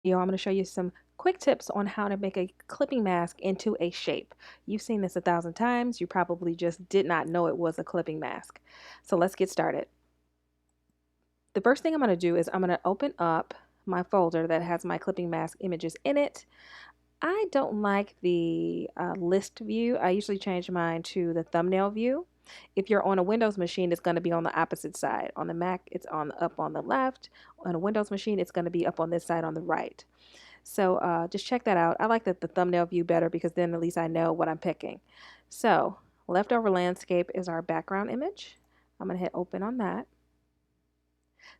I'm going to show you some quick tips on how to make a clipping mask into a shape. You've seen this 1,000 times. You probably just did not know it was a clipping mask. So let's get started. The first thing I'm going to do is I'm going to open up my folder that has my clipping mask images in it. I don't like the list view. I usually change mine to the thumbnail view. If you're on a Windows machine, it's going to be on the opposite side. On the Mac, it's up on the left. On a Windows machine, it's going to be up on this side on the right. So just check that out. I like the thumbnail view better because then at least I know what I'm picking. So leftover landscape is our background image. I'm going to hit open on that.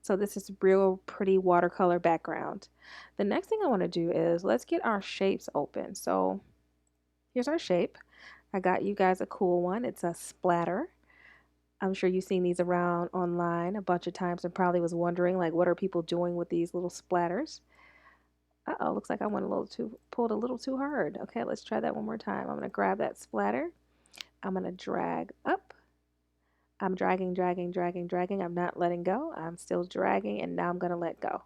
So this is real pretty watercolor background. The next thing I want to do is let's get our shapes open. So here's our shape. I got you guys a cool one. It's a splatter. I'm sure you've seen these around online a bunch of times and probably was wondering like what are people doing with these little splatters. Uh-oh, looks like I went pulled a little too hard. Okay, let's try that one more time. I'm going to grab that splatter. I'm going to drag up. I'm dragging, dragging, dragging, dragging. I'm not letting go. I'm still dragging, and now I'm going to let go.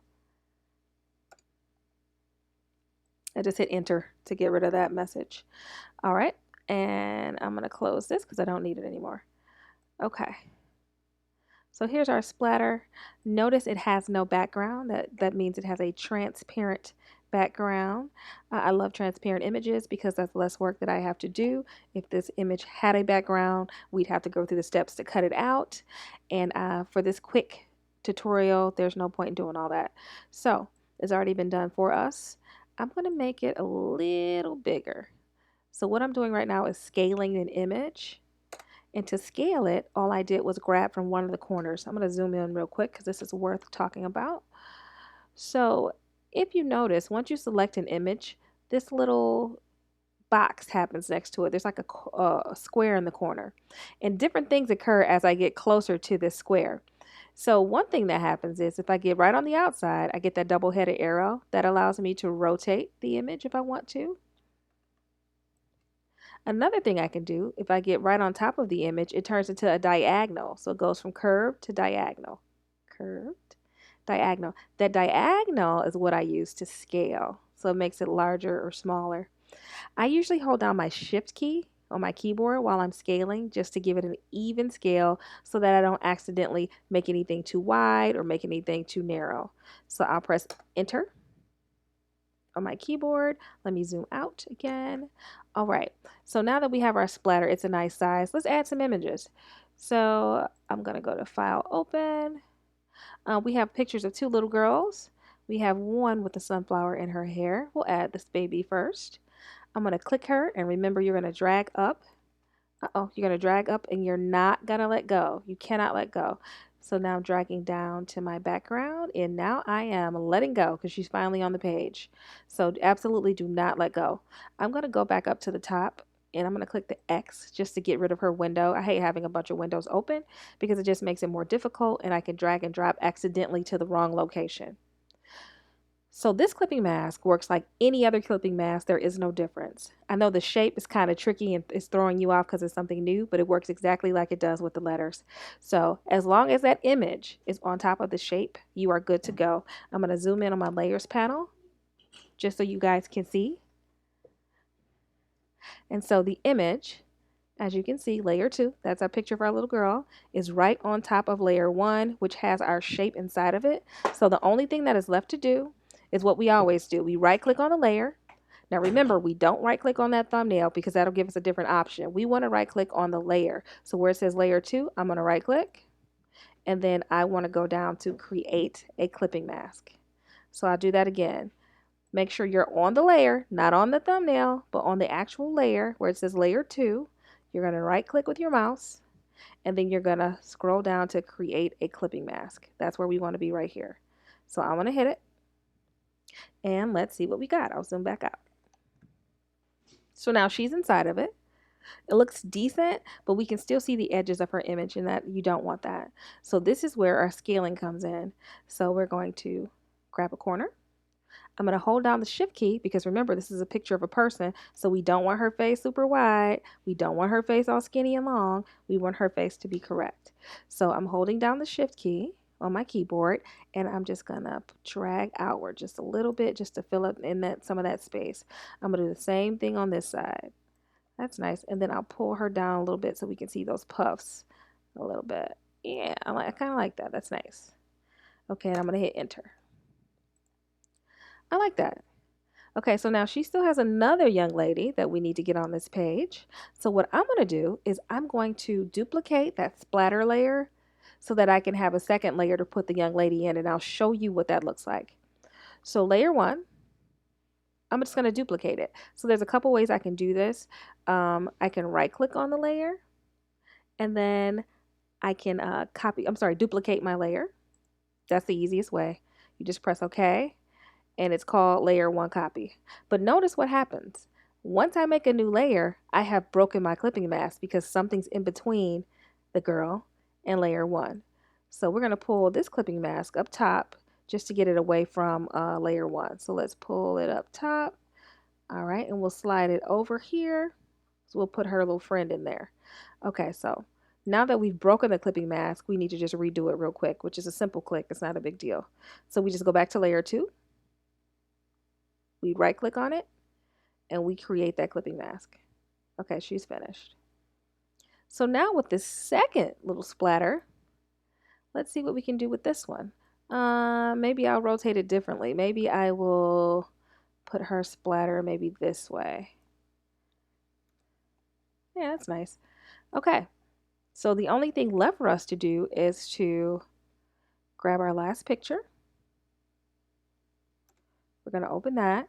I just hit enter to get rid of that message. All right, and I'm going to close this because I don't need it anymore. Okay. So here's our splatter. Notice it has no background. That means it has a transparent background. I love transparent images because that's less work that I have to do. If this image had a background, we'd have to go through the steps to cut it out. And for this quick tutorial, there's no point in doing all that. So it's already been done for us. I'm going to make it a little bigger. So what I'm doing right now is scaling an image. And to scale it, all I did was grab from one of the corners. I'm going to zoom in real quick because this is worth talking about. So if you notice, once you select an image, this little box happens next to it. There's like a square in the corner. And different things occur as I get closer to this square. So one thing that happens is if I get right on the outside, I get that double-headed arrow that allows me to rotate the image if I want to. Another thing I can do, if I get right on top of the image, it turns into a diagonal. So it goes from curved to diagonal. Curved, diagonal. That diagonal is what I use to scale. So it makes it larger or smaller. I usually hold down my shift key on my keyboard while I'm scaling just to give it an even scale so that I don't accidentally make anything too wide or make anything too narrow. So I'll press enter on my keyboard. Let me zoom out again. All right, so now that we have our splatter, it's a nice size. Let's add some images. So I'm gonna go to File, Open. We have pictures of two little girls. We have one with a sunflower in her hair. We'll add this baby first. I'm gonna click her, and remember you're gonna drag up. You're gonna drag up and you're not gonna let go. You cannot let go. So now I'm dragging down to my background and now I am letting go because she's finally on the page. So absolutely do not let go. I'm gonna go back up to the top and I'm gonna click the X just to get rid of her window. I hate having a bunch of windows open because it just makes it more difficult and I can drag and drop accidentally to the wrong location. So this clipping mask works like any other clipping mask. There is no difference. I know the shape is kind of tricky and it's throwing you off because it's something new, but it works exactly like it does with the letters. So as long as that image is on top of the shape, you are good to go. I'm going to zoom in on my layers panel just so you guys can see. And so the image, as you can see, layer 2, that's our picture of our little girl, is right on top of layer 1, which has our shape inside of it. So the only thing that is left to do is what we always do. We right click on the layer. Now remember, we don't right click on that thumbnail because that'll give us a different option. We want to right click on the layer. So where it says layer 2, I'm going to right click. And then I want to go down to create a clipping mask. So I'll do that again. Make sure you're on the layer, not on the thumbnail, but on the actual layer where it says layer 2. You're going to right click with your mouse and then you're going to scroll down to create a clipping mask. That's where we want to be right here. So I'm going to hit it and let's see what we got. I'll zoom back out. So now she's inside of it. It looks decent, but we can still see the edges of her image and that you don't want that. So this is where our scaling comes in. So we're going to grab a corner. I'm going to hold down the shift key because remember this is a picture of a person, so we don't want her face super wide. We don't want her face all skinny and long. We want her face to be correct. So I'm holding down the shift key on my keyboard, and I'm just gonna drag outward just a little bit just to fill up in that some of that space. I'm gonna do the same thing on this side. That's nice. And then I'll pull her down a little bit so we can see those puffs a little bit. Yeah, I kind of like that. That's nice. Okay, and I'm gonna hit enter. I like that. Okay, so now she still has another young lady that we need to get on this page. So what I'm going to do is I'm going to duplicate that splatter layer so that I can have a second layer to put the young lady in, and I'll show you what that looks like. So layer one, I'm just going to duplicate it. So there's a couple ways I can do this. I can right click on the layer, and then I can duplicate my layer. That's the easiest way. You just press OK, and it's called layer one copy. But notice what happens. Once I make a new layer, I have broken my clipping mask because something's in between the girl and layer one. So we're going to pull this clipping mask up top just to get it away from layer one. So let's pull it up top. All right, and we'll slide it over here. So we'll put her little friend in there. Okay, so now that we've broken the clipping mask, we need to just redo it real quick, which is a simple click. It's not a big deal. So we just go back to layer two. We right click on it and we create that clipping mask. Okay, she's finished. So now with this second little splatter, let's see what we can do with this one. Maybe I'll rotate it differently. Maybe I will put her splatter maybe this way. Yeah, that's nice. Okay, so the only thing left for us to do is to grab our last picture. We're going to open that.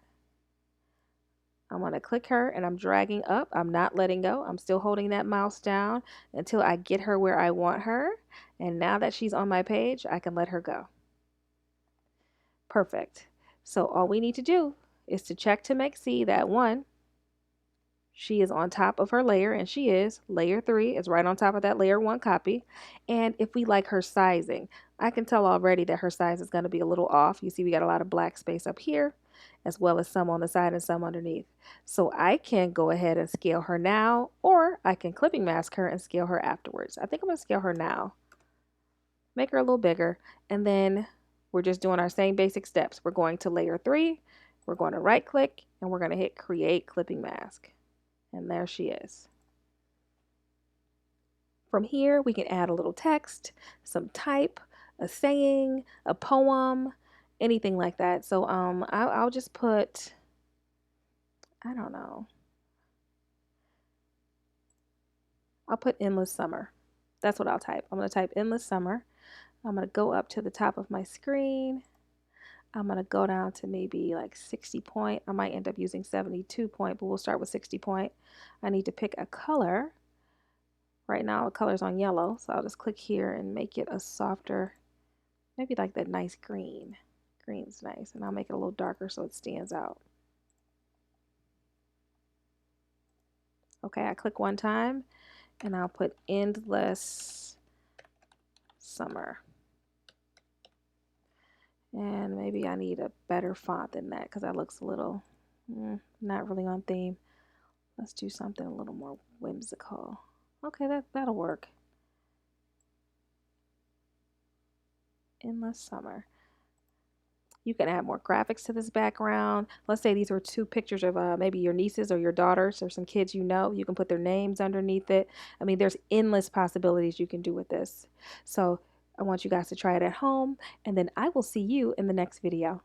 I'm going to click her and I'm dragging up. I'm not letting go. I'm still holding that mouse down until I get her where I want her. And now that she's on my page, I can let her go. Perfect. So all we need to do is to check to see that one, she is on top of her layer, and she is. Layer 3 is right on top of that layer 1 copy. And if we like her sizing, I can tell already that her size is going to be a little off. You see we got a lot of black space up here, as well as some on the side and some underneath. So I can go ahead and scale her now, or I can clipping mask her and scale her afterwards. I think I'm going to scale her now. Make her a little bigger, and then we're just doing our same basic steps. We're going to layer 3, we're going to right click, and we're going to hit create clipping mask. And there she is. From here, we can add a little text, some type, a saying, a poem, anything like that. So I'll just put, I don't know. I'll put endless summer. That's what I'll type. I'm going to type endless summer. I'm going to go up to the top of my screen. I'm going to go down to maybe like 60 point. I might end up using 72 point, but we'll start with 60 point. I need to pick a color. Right now the color's on yellow, so I'll just click here and make it a softer, maybe like that nice green. Green's nice, and I'll make it a little darker so it stands out. Okay, I click one time and I'll put endless summer. And maybe I need a better font than that because that looks a little not really on theme. Let's do something a little more whimsical. Okay, that'll work. Endless summer. You can add more graphics to this background. Let's say these were two pictures of maybe your nieces or your daughters or some kids you know. You can put their names underneath it. I mean, there's endless possibilities you can do with this. So I want you guys to try it at home, and then I will see you in the next video.